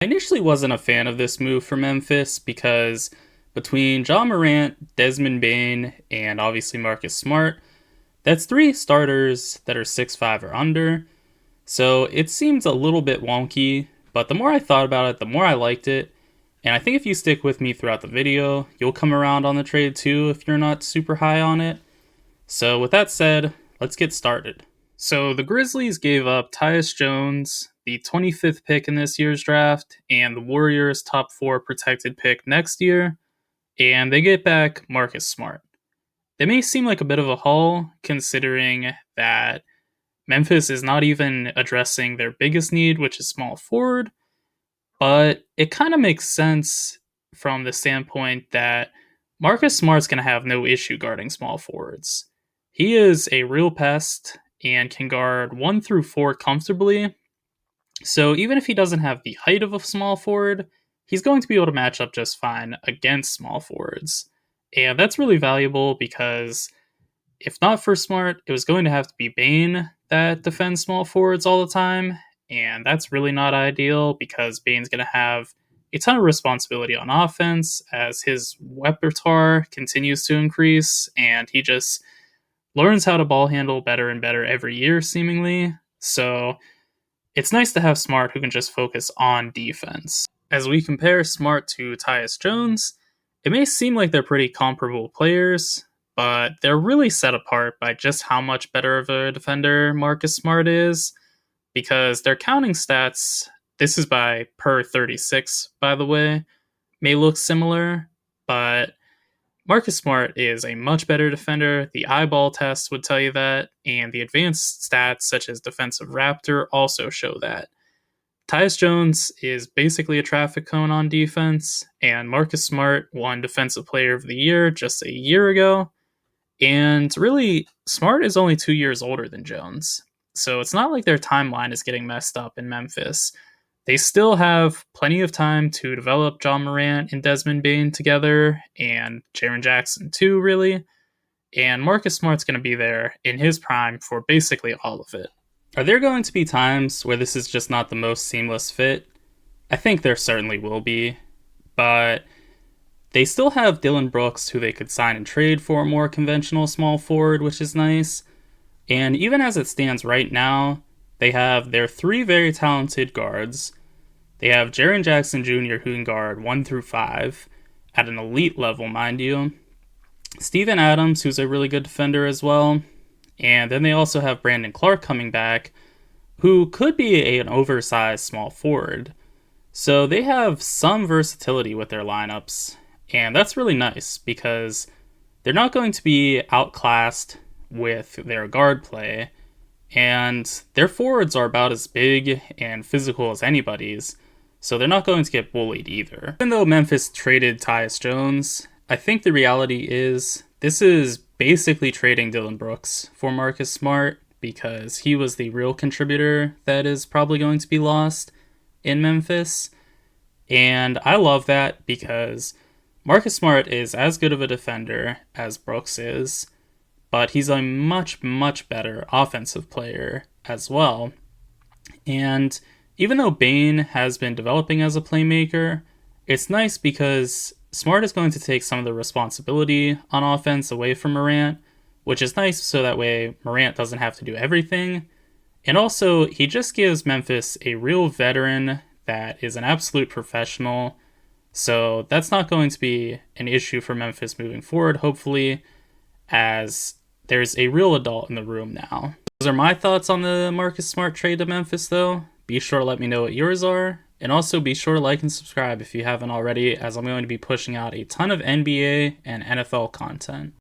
I initially wasn't a fan of this move for Memphis because between John Morant, Desmond Bane, and obviously Marcus Smart, that's three starters that are 6'5" or under. So it seems a little bit wonky, but the more I thought about it, the more I liked it. And I think if you stick with me throughout the video, you'll come around on the trade too if you're not super high on it. So with that said, let's get started. So the Grizzlies gave up Tyus Jones, the 25th pick in this year's draft, and the Warriors' top 4 protected pick next year, and they get back Marcus Smart. They may seem like a bit of a haul, considering that Memphis is not even addressing their biggest need, which is small forward, but it kind of makes sense from the standpoint that Marcus Smart's going to have no issue guarding small forwards. He is a real pest and can guard 1 through 4 comfortably. So even if he doesn't have the height of a small forward, he's going to be able to match up just fine against small forwards. And that's really valuable because if not for Smart, it was going to have to be Bane that defends small forwards all the time. And that's really not ideal because Bane's going to have a ton of responsibility on offense as his repertoire continues to increase. And he just learns how to ball handle better and better every year, seemingly. So it's nice to have Smart who can just focus on defense. As we compare Smart to Tyus Jones, it may seem like they're pretty comparable players, but they're really set apart by just how much better of a defender Marcus Smart is, because their counting stats, this is by per 36, by the way, may look similar, but Marcus Smart is a much better defender. The eyeball test would tell you that, and the advanced stats such as Defensive Raptor also show that. Tyus Jones is basically a traffic cone on defense, and Marcus Smart won Defensive Player of the Year just a year ago. And really, Smart is only 2 years older than Jones. So it's not like their timeline is getting messed up in Memphis. They still have plenty of time to develop John Morant and Desmond Bane together, and Jaren Jackson too, really. And Marcus Smart's going to be there in his prime for basically all of it. Are there going to be times where this is just not the most seamless fit? I think there certainly will be, but they still have Dillon Brooks, who they could sign and trade for a more conventional small forward, which is nice. And even as it stands right now, they have their 3 very talented guards. They have Jaren Jackson Jr., who can guard 1 through 5, at an elite level, mind you. Steven Adams, who's a really good defender as well. And then they also have Brandon Clark coming back, who could be an oversized small forward. So they have some versatility with their lineups. And that's really nice because they're not going to be outclassed with their guard play. And their forwards are about as big and physical as anybody's, so they're not going to get bullied either. Even though Memphis traded Tyus Jones, I think the reality is this is basically trading Dillon Brooks for Marcus Smart because he was the real contributor that is probably going to be lost in Memphis. And I love that because Marcus Smart is as good of a defender as Brooks is, but he's a much, much better offensive player as well. And even though Bane has been developing as a playmaker, it's nice because Smart is going to take some of the responsibility on offense away from Morant, which is nice so that way Morant doesn't have to do everything. And also, he just gives Memphis a real veteran that is an absolute professional. So that's not going to be an issue for Memphis moving forward, hopefully, as there's a real adult in the room now. Those are my thoughts on the Marcus Smart trade to Memphis, though. Be sure to let me know what yours are. And also be sure to like and subscribe if you haven't already, as I'm going to be pushing out a ton of NBA and NFL content.